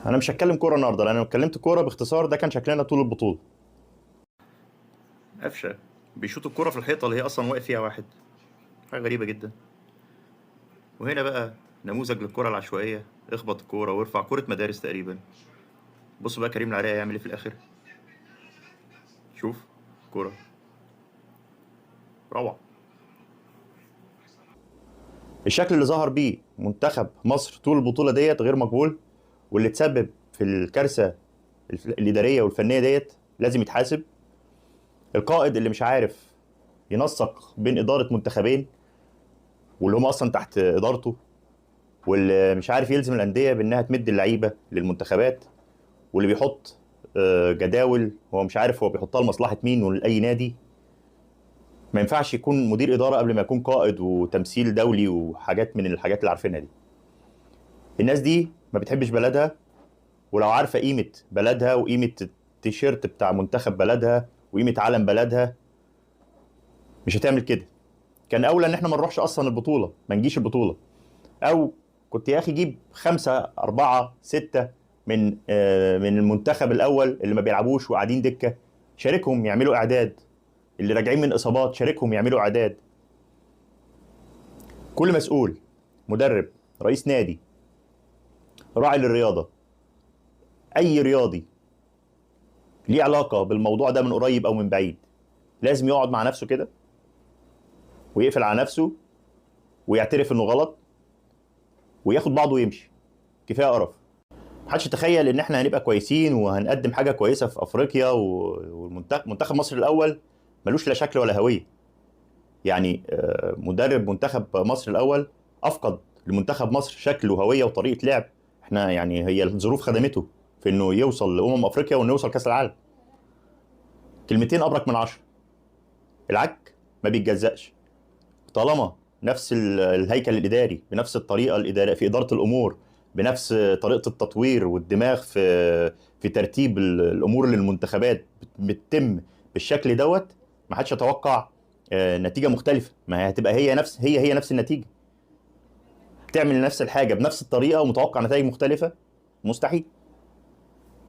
انا مش هتكلم كوره النهارده، لان لو اتكلمت كوره باختصار ده كان شكلنا طول البطوله. قفشه بيشوط الكوره في الحيطه اللي هي اصلا واقف فيها واحد. حاجه غريبه جدا. وهنا بقى نموذج للكره العشوائيه، اخبط الكوره وارفع كوره مدارس تقريبا. بص بقى كريم العراقي يعمل ايه في الاخر. شوف كوره روعه. الشكل اللي ظهر بيه منتخب مصر طول البطوله ديت غير مقبول، واللي تسبب في الكارثه الاداريه والفنيه ديت لازم يتحاسب. القائد اللي مش عارف ينسق بين اداره منتخبين واللي هم اصلا تحت ادارته، واللي مش عارف يلزم الانديه بانها تمد اللعيبه للمنتخبات، واللي بيحط جداول هو مش عارف هو بيحطها لمصلحه مين ولاي نادي. ما ينفعش يكون مدير اداره قبل ما يكون قائد وتمثيل دولي وحاجات من الحاجات اللي عارفينها دي. الناس دي ما بتحبش بلدها، ولو عارفه قيمه بلدها وقيمه التيشيرت بتاع منتخب بلدها وقيمه علم بلدها مش هتعمل كده. كان اولى ان احنا ما نروحش اصلا البطوله، ما نجيش البطوله. او كنت يا اخي جيب خمسة أربعة ستة من المنتخب الأول اللي ما بيلعبوش وقاعدين دكة، شاركهم يعملوا إعداد. اللي راجعين من إصابات شاركهم يعملوا إعداد. كل مسؤول، مدرب، رئيس نادي، راعي للرياضة، أي رياضي ليه علاقة بالموضوع ده من قريب أو من بعيد، لازم يقعد مع نفسه كده ويقفل على نفسه ويعترف إنه غلط وياخد بعضه ويمشي. كفاية قرف. محدش يتخيل ان احنا هنبقى كويسين وهنقدم حاجه كويسه في افريقيا، ومنتخب مصر الاول ملوش لا شكل ولا هويه. يعني مدرب منتخب مصر الاول افقد لمنتخب مصر شكل وهويه وطريقه لعب. احنا يعني هي الظروف خدمته في انه يوصل لامم افريقيا وانه يوصل كاس العالم. كلمتين ابرك من عشرة. العك ما بيتجزأش طالما نفس الهيكل الاداري بنفس الطريقه الاداريه في اداره الامور، بنفس طريقه التطوير والدماغ في ترتيب الامور للمنتخبات بتتم بالشكل دوت. ما حدش يتوقع نتيجه مختلفه. ما هي هتبقى هي نفس النتيجه. تعمل نفس الحاجه بنفس الطريقه ومتوقع نتائج مختلفه؟ مستحيل.